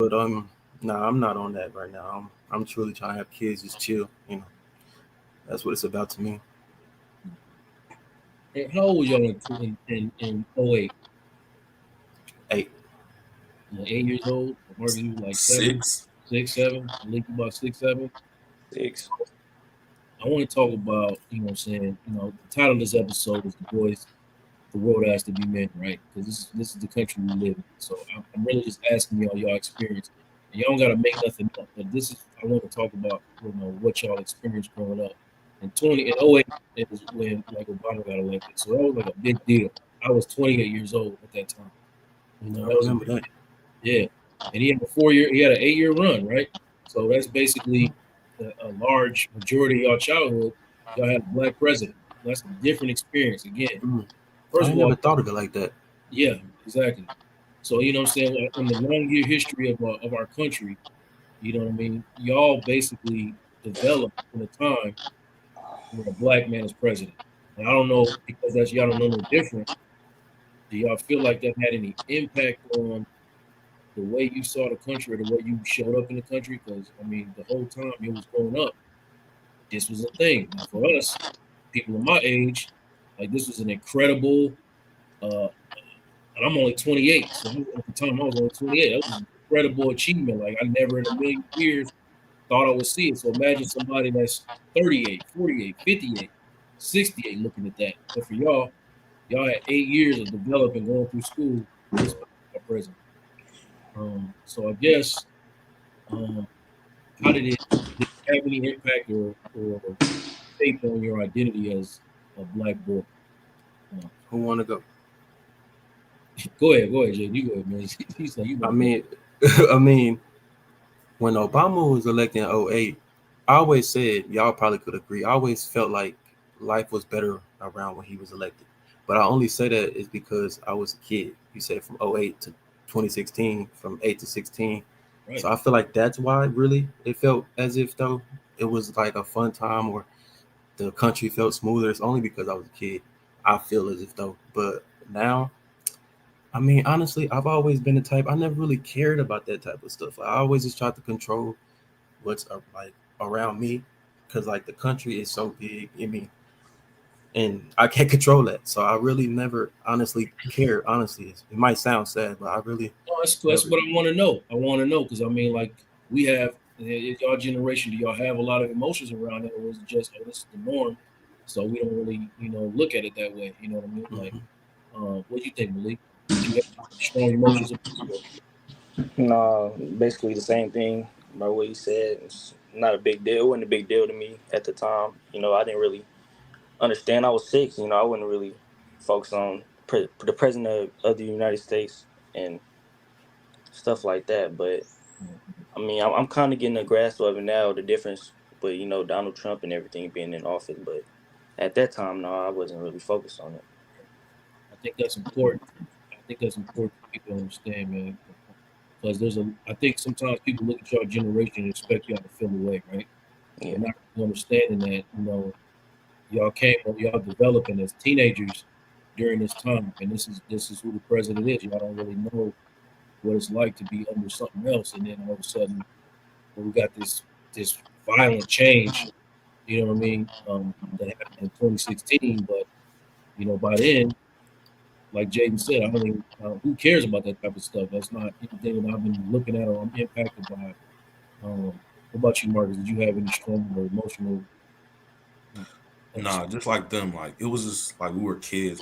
but nah, I'm not on that right now. I'm truly trying to have kids, just chill. That's what it's about to me. And how old was y'all in 08? 8. 8 years old. Marcus, you was like 7, Six. 6, 7. Malik, you about 6, 7. 6. I want to talk about, what I'm saying, the title of this episode is The Boys, The World Has to Be Men, right? Because this is the country we live in. So I'm really just asking y'all experience. And y'all don't got to make nothing up, but I want to talk about, what y'all experienced growing up. And 08 is when, like, Obama got elected. So that was like a big deal. I was 28 years old at that time. I That was a remember big that. deal. Yeah. And he had an 8-year run, right? So that's basically a large majority of y'all childhood. Y'all had a black president. That's a different experience. Again, Mm. I first ain't of all, never thought of it like that. yeah, exactly. So you know what I'm saying. In the long year history of our country, you know what I mean. Y'all basically developed in a time when a black man is president. And I don't know because that's y'all don't know no different. Do y'all feel like that had any impact on the way you saw the country or the way you showed up in the country? Because I mean, the whole time you was growing up, this was a thing. Now for us, people of my age, like this was an incredible. And I'm only 28, so at the time I was only 28. That was an incredible achievement. Like I never in a million years thought I would see it. So imagine somebody that's 38, 48, 58, 68 looking at that. But for y'all had 8 years of developing, going through school. This president. So I guess, um, how did it have any impact or shape on your identity as a black boy? Uh, Who want to go? go ahead, Jay. You go ahead, man. He's like, you I want to go. mean, I mean, when Obama was elected in '08, I always said, y'all probably could agree, I always felt like life was better around when he was elected. But I only say that is because I was a kid. You said from '08 to 2016, from 8 to 16. Right. So I feel like that's why really it felt as if though it was like a fun time or the country felt smoother. It's only because I was a kid. I feel as if though. But now, I mean, honestly, I've always been the type. I never really cared about that type of stuff. I always just tried to control what's like around me, because like the country is so big. I mean, and I can't control that. So I really never honestly cared. Honestly, it might sound sad, but I really No, that's never. what I want to know. I want to know because I mean, like we have y'all generation. Do y'all have a lot of emotions around it, or is it just this is the norm? So we don't really look at it that way. You know what I mean? Like, Mhm. what do you think, Malik? Did you have strong emotions? No, basically the same thing by what he said. It's not a big deal. It wasn't a big deal to me at the time. I didn't really understand. I was 6. I wouldn't really focus on the president of the United States and stuff like that. But I mean, I'm kind of getting a grasp of it now, the difference with Donald Trump and everything being in office. But at that time, no, I wasn't really focused on it. I think that's important. I think that's important for people to understand, man. Because I think sometimes people look at your generation and expect y'all to feel away, right? Yeah, But not really understanding that, y'all developing as teenagers during this time, and this is who the president is. Y'all don't really know what it's like to be under something else, and then all of a sudden, we got this violent change. You know what I mean? That happened in 2016, but by then, like Jaden said, I mean, who cares about that type of stuff? That's not anything that I've been looking at or I'm impacted by. What about you, Marcus? Did you have any strong or emotional Nah, episodes? just like them. Like it was just like we were kids.